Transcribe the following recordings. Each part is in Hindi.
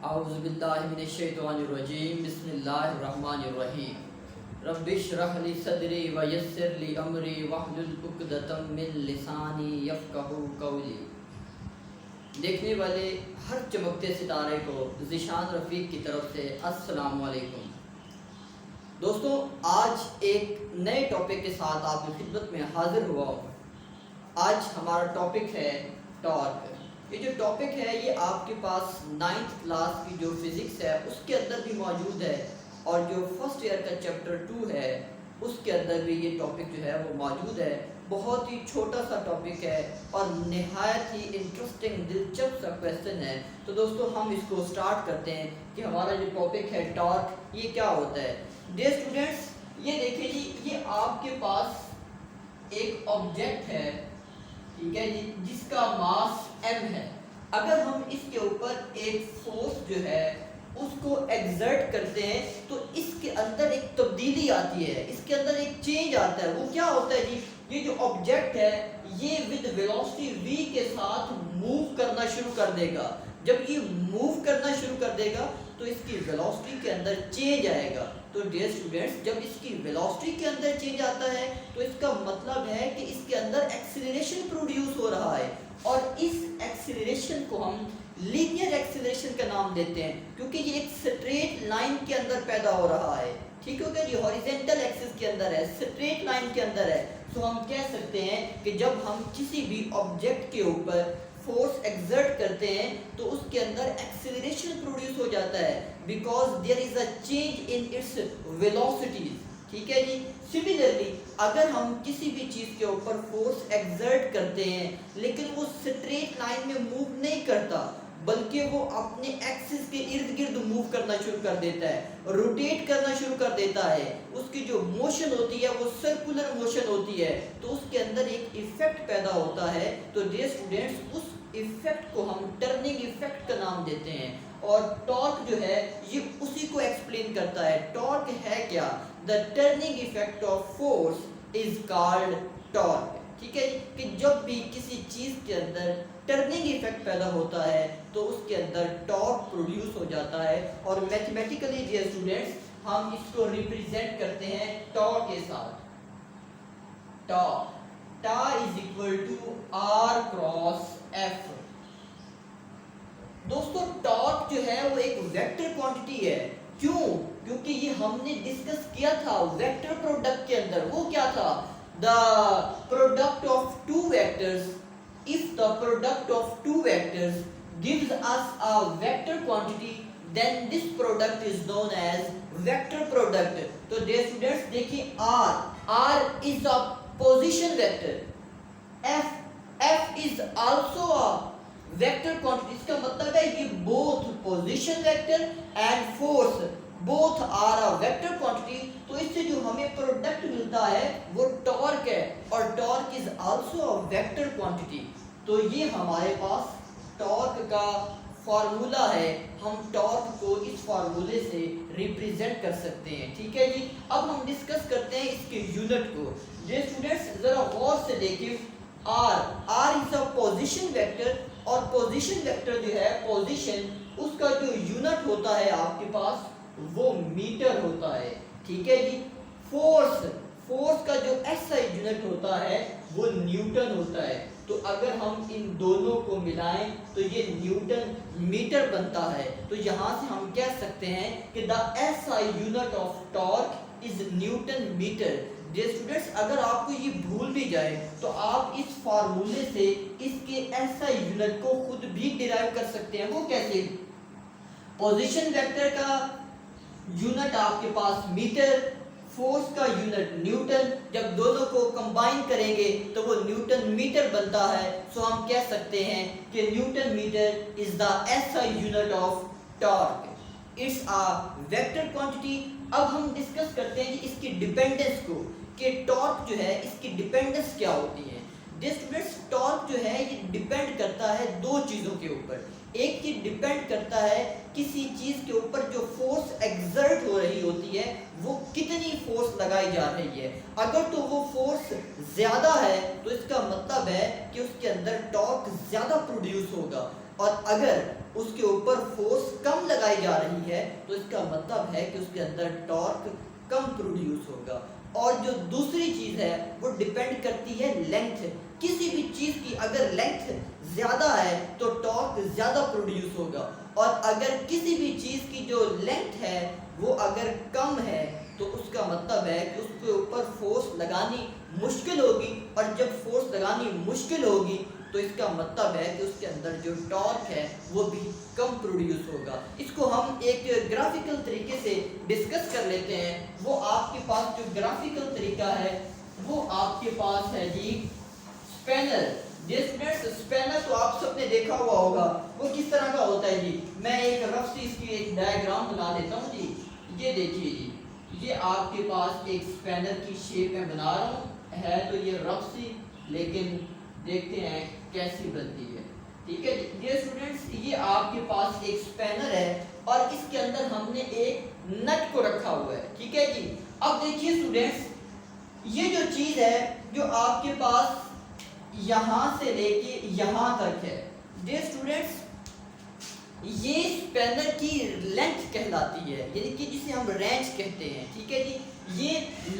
औज़ुबिल्लाहिमिनश्शैतानिर्रजीम बिस्मिल्लाहिर्रहमानिर्रहीम रब्बिश्रह ली सदरी व यस्सिर ली अमरी वहलुल उक़दतम मिन लिसानी यफ़क़हू क़ौली। देखने वाले हर चमकते सितारे को ज़ीशान रफ़ीक की तरफ से अस्सलामु अलैकुम। दोस्तों, आज एक नए टॉपिक के साथ आपकी खिदमत में हाज़िर हुआ हूँ। आज हमारा टॉपिक है टॉर्क। ये जो टॉपिक है ये आपके पास 9th क्लास की जो फिज़िक्स है उसके अंदर भी मौजूद है और जो फर्स्ट ईयर का चैप्टर 2 है उसके अंदर भी ये टॉपिक जो है वो मौजूद है। बहुत ही छोटा सा टॉपिक है और नहायत ही इंटरेस्टिंग दिलचस्प सा क्वेश्चन है। तो दोस्तों, हम इसको स्टार्ट करते हैं कि हमारा जो टॉपिक है टॉर्क, ये क्या होता है। डियर स्टूडेंट्स, ये देखिए जी, ये आपके पास एक ऑब्जेक्ट है, ठीक है जी, जिसका मास m है। अगर हम इसके ऊपर एक फोर्स जो है उसको एक्सर्ट करते हैं तो इसके अंदर एक तब्दीली आती है, इसके अंदर एक चेंज आता है। वो क्या होता है जी, ये जो ऑब्जेक्ट है ये विद वेलोसिटी v के साथ मूव करना शुरू कर देगा। जब ये मूव करना शुरू कर देगा तो इसकी वेलोसिटी के अंदर चेंज आएगा। तो डियर स्टूडेंट्स, जब इसकी वेलोसिटी के अंदर चेंज आता है तो इसका मतलब है कि इसके अंदर एक्सीलरेशन प्रोड्यूस हो रहा है और इस एक्सीलरेशन को हम लीनियर एक्सीलरेशन का नाम देते हैं, क्योंकि ये एक स्ट्रेट लाइन के अंदर पैदा हो रहा है। ठीक हो गया जी, हॉरिजॉन्टल एक्सिस के अंदर है, स्ट्रेट लाइन के अंदर है। तो हम कह सकते हैं कि जब हम किसी भी ऑब्जेक्ट के ऊपर फोर्स एक्सर्ट करते हैं तो उसके अंदर एक्सीलरेशन प्रोड्यूस हो जाता है, because there is a change in its velocities. ठीक है जी। सिमिलरली, अगर हम किसी भी चीज़ के ऊपर फोर्स एक्सर्ट करते हैं लेकिन वो स्ट्रेट लाइन में मूव नहीं करता बल्कि वो अपने एक्सिस के इर्द गिर्द मूव करना शुरू कर देता है, रोटेट करना शुरू कर देता है, उसकी जो मोशन होती है वो सर्कुलर मोशन होती है, तो उसके अंदर एक इफेक्ट पैदा होता है। तो डियर स्टूडेंट्स, उस इफेक्ट को हम टर्निंग इफेक्ट का नाम देते हैं और टॉर्क जो है ये उसी को एक्सप्लेन करता है। टॉर्क है क्या? The turning effect of force is called torque. ठीक है कि जब भी किसी चीज के अंदर टर्निंग इफेक्ट पैदा होता है तो उसके अंदर टॉर्क प्रोड्यूस हो जाता है और मैथमेटिकली डियर स्टूडेंट्स हम इसको रिप्रेजेंट करते हैं टॉर्क के साथ। Torque tau is equal to R cross F. दोस्तों, टॉर्क जो है वो एक वेक्टर क्वांटिटी है। क्यों? क्योंकि ये हमने डिस्कस किया था वेक्टर प्रोडक्ट के अंदर। वो क्या था? The product of two vectors, if the product of two vectors gives us a vector quantity, then this product is known as vector product. तो dear students देखिए, R is a position vector, F is also a vector quantity। इसका मतलब है कि both position vector and force both are a vector quantity। तो इससे जो हमें प्रोडक्ट मिलता है वो टॉर्क है और torque is also a vector quantity. तो ये हमारे पास टॉर्क का फॉर्मूला है। हम टॉर्क को इस फॉर्मूले से रिप्रेजेंट कर सकते हैं। ठीक है जी। अब हम डिस्कस करते हैं इसके यूनिट को। ये स्टूडेंट्स जरा गौर से देखिए, R is a position vector और पोजीशन वेक्टर जो है पोजीशन, उसका जो यूनिट होता है आपके पास वो मीटर होता है। ठीक है जी। फोर्स का जो एसआई यूनिट होता है वो न्यूटन होता है। तो अगर हम इन दोनों को मिलाएं तो ये न्यूटन मीटर बनता है। तो यहाँ से हम कह सकते हैं कि the SI unit of torque is newton metre. Dear students, अगर आपको ये भूल भी जाए तो आप इस फार्मूले से इसके एसआई यूनिट को खुद भी डिराइव कर सकते हैं। वो कैसे? पोजीशन वेक्टर का यूनिट आपके पास मीटर, फोर्स का यूनिट न्यूटन, जब दोनों को कंबाइन करेंगे तो वो न्यूटन मीटर बनता है। सो हम कह सकते हैं कि newton metre is the SI unit of torque. It's a vector quantity. अब हम डिस्कस करते हैं कि इसकी डिपेंडेंस को, कि टॉर्क जो है इसकी डिपेंडेंस क्या होती है। स्टूडेंट्स, टॉर्क जो है ये डिपेंड करता है दो चीज़ों के ऊपर। एक चीज डिपेंड करता है किसी चीज के ऊपर जो फोर्स एक्सर्ट हो रही होती है वो कितनी फोर्स लगाई जा रही है। अगर तो वो फोर्स ज्यादा है तो इसका मतलब है कि उसके अंदर टॉर्क ज्यादा प्रोड्यूस होगा। और अगर उसके ऊपर फोर्स कम लगाई जा रही है तो इसका मतलब है कि उसके अंदर टॉर्क कम प्रोड्यूस होगा। और जो दूसरी चीज़ है वो डिपेंड करती है लेंथ। किसी भी चीज़ की अगर लेंथ ज़्यादा है तो टॉर्क ज़्यादा प्रोड्यूस होगा, और अगर किसी भी चीज़ की जो लेंथ है वो अगर कम है तो उसका मतलब है कि उसके ऊपर फोर्स लगानी मुश्किल होगी, और जब फोर्स लगानी मुश्किल होगी तो इसका मतलब है कि उसके अंदर जो टॉर्क है वो भी कम प्रोड्यूस होगा। इसको हम एक ग्राफिकल तरीके से डिस्कस कर लेते हैं। वो आपके पास जो ग्राफिकल तरीका है वो आपके पास है जी स्पैनर। स्टूडेंट्स, स्पैनर तो आप सबने देखा हुआ होगा, वो किस तरह का होता है जी। मैं एक रफ सी इसकी एक डायग्राम बना देता हूँ जी। ये देखिए जी, ये आपके पास एक स्पैनर की शेप में बना रहा हूँ, है तो ये रफ सी, लेकिन देखते हैं कैसी बनती है। ठीक है डियर स्टूडेंट्स, ये आपके पास एक स्पैनर है और इसके अंदर हमने एक नट को रखा हुआ है। ठीक है जी। अब देखिए स्टूडेंट्स, ये जो चीज है जो आपके पास यहां से लेके यहां तक है, डियर स्टूडेंट्स, ये स्पैनर की लेंथ कहलाती है, यानी कि जिसे हम रेंज कहते हैं। ठीक है जी, ये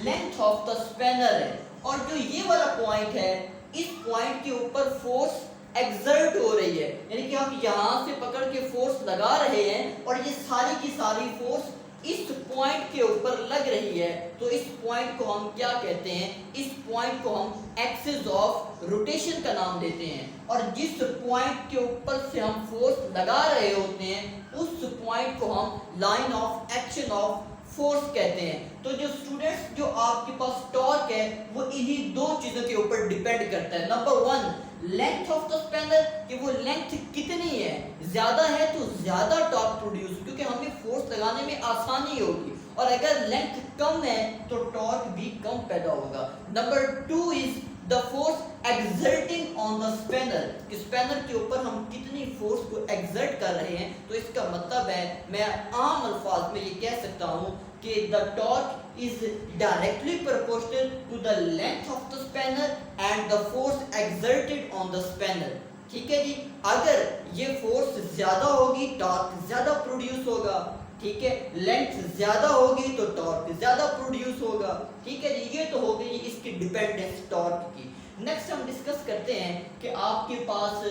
लेंथ ऑफ द स्पैनर है। और जो ये वाला पॉइंट है, इस पॉइंट के ऊपर फोर्स एक्सर्ट हो रही है, यानी कि हम यहाँ से पकड़ के फोर्स लगा रहे हैं और ये सारी की सारी फोर्स इस पॉइंट के ऊपर लग रही है। तो इस पॉइंट को हम क्या कहते हैं, इस पॉइंट को हम एक्सिस ऑफ रोटेशन का नाम देते हैं। और जिस पॉइंट के ऊपर से हम फोर्स लगा रहे होते हैं उस पॉइंट को हम line of action of force कहते हैं। तो जो स्टूडेंट्स, जो आपके पास टॉर्क है वो इन्हीं दो चीजों के ऊपर डिपेंड करता है। Number one, length of the spanner, कि वो लेंथ कितनी है, ज्यादा है तो ज्यादा टॉर्क प्रोड्यूस, क्योंकि हमें फोर्स लगाने में आसानी होगी, और अगर लेंथ कम है तो टॉर्क भी कम पैदा होगा। Number two is the force exerting on the spanner, कि स्पैनर के ऊपर हम कितनी फोर्स को एक्सर्ट कर रहे हैं। तो इसका मतलब है, मैं आम अल्फाज में ये कह सकता हूं कि the torque is directly proportional to the length of the spanner and the force exerted on the spanner। ठीक है जी, अगर ये फोर्स ज्यादा होगी टॉर्क ज्यादा प्रोड्यूस होगा। ठीक है, लेंथ ज्यादा होगी तो टॉर्क ज्यादा प्रोड्यूस होगा। ठीक है जी, ये तो हो गई इसकी डिपेंडेंस टॉर्क की। नेक्स्ट हम डिस्कस करते हैं कि आपके पास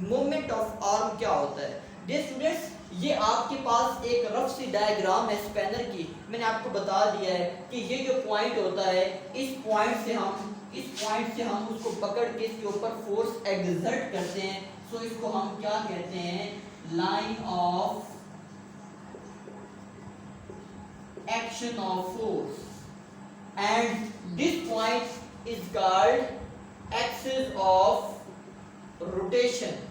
मोमेंट ऑफ आर्म क्या होता है। डियर स्टूडेंट्स, ये आपके पास एक रफ सी डायग्राम है स्पैनर की। मैंने आपको बता दिया है कि ये जो पॉइंट होता है, इस पॉइंट से हम उसको पकड़ के इसके ऊपर फोर्स एक्सर्ट करते हैं। सो इसको हम क्या कहते हैं, line of action of force, and this point is called axis of rotation.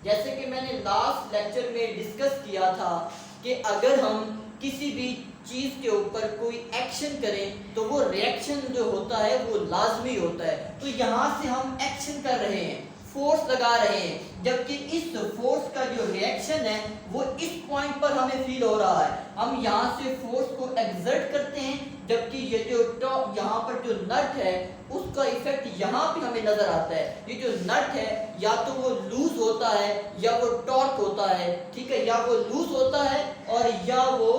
जैसे कि मैंने लास्ट लेक्चर में डिस्कस किया था कि अगर हम किसी भी चीज के ऊपर कोई एक्शन करें तो वो रिएक्शन जो होता है वो लाजमी होता है। तो यहाँ से हम एक्शन कर रहे हैं, फोर्स लगा रहे हैं, जबकि इस फोर्स का जो रिएक्शन है वो इस पॉइंट पर हमें फील हो रहा है। हम यहाँ से फोर्स को एक्सर्ट करते हैं, जबकि ये जो टॉप यहाँ पर जो नट है उसका इफेक्ट यहाँ पे हमें नजर आता है। ये जो नट है या तो वो लूज होता है या वो टॉर्क होता है। ठीक है, या वो लूज होता है और या वो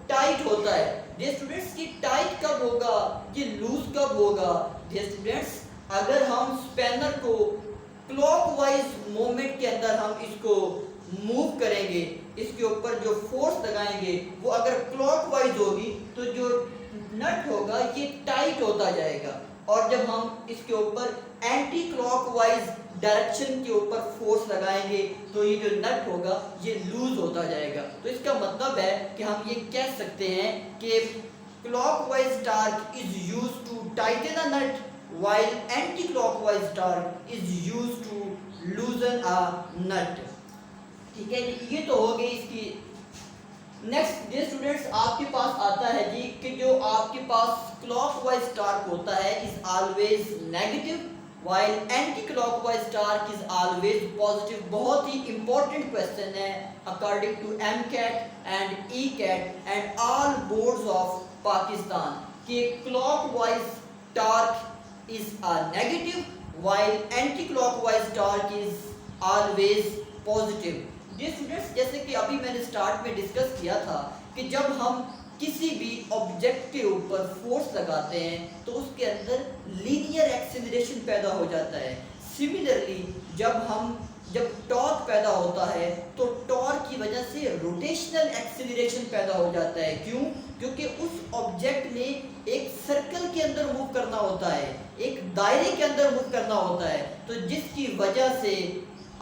टाइट होता है। डियर स्टूडेंट्स, की टाइट कब होगा, ये लूज कब होगा। डियर स्टूडेंट्स, अगर हम स्पैनर को क्लॉकवाइज मोमेंट के अंदर हम इसको मूव करेंगे, इसके ऊपर जो फोर्स लगाएंगे वो अगर क्लॉकवाइज होगी तो जो नट होगा ये टाइट होता जाएगा, और जब हम इसके ऊपर एंटी क्लॉकवाइज डायरेक्शन के ऊपर फोर्स लगाएंगे तो ये जो नट होगा ये लूज होता जाएगा। तो इसका मतलब है कि हम ये कह सकते हैं कि clockwise torque is used to tighten a nut while anti-clockwise torque is used to loosen a nut। ठीक है जी, ये तो हो गई इसकी। नेक्स्ट डियर स्टूडेंट्स, आपके पास आता है जी कि जो आपके पास क्लॉकवाइज टॉर्क होता है is always negative while anti-clockwise torque is always positive। बहुत ही इंपॉर्टेंट क्वेश्चन है according to MCAT and ECAT and all boards of Pakistan कि clockwise torque is a negative while anti-clockwise torque is always positive। Dear students, जैसे कि अभी मैंने स्टार्ट में डिस्कस किया था कि जब हम किसी भी ऑब्जेक्ट के ऊपर फोर्स लगाते हैं तो उसके अंदर लीनियर एक्सेलरेशन पैदा हो जाता है। सिमिलरली जब टॉर्क पैदा होता है तो टॉर्क की वजह से रोटेशनल एक्सेलरेशन पैदा हो जाता है। क्यों? क्योंकि उस ऑब्जेक्ट में एक सर्कल के अंदर मूव करना होता है, एक दायरे के अंदर मूव करना होता है, तो जिसकी वजह से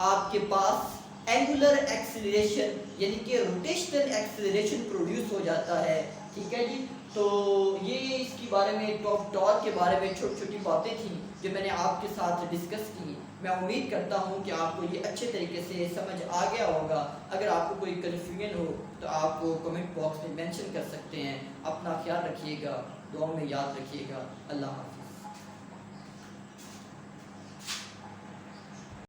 आपके पास एंगुलर एक्सेलरेशन यानी कि रोटेशनल एक्सेलरेशन प्रोड्यूस हो जाता है। ठीक है जी, तो ये इसके बारे में टॉर्क के बारे में छोटी छोटी बातें थी जो मैंने आपके साथ डिस्कस की। मैं उम्मीद करता हूँ कि आपको ये अच्छे तरीके से समझ आ गया होगा। अगर आपको कोई कन्फ्यूजन हो तो आप कमेंट बॉक्स में मेंशन कर सकते हैं। अपना ख्याल रखिएगा, दुआ में याद रखिएगा। अल्लाह हाफ़िज़।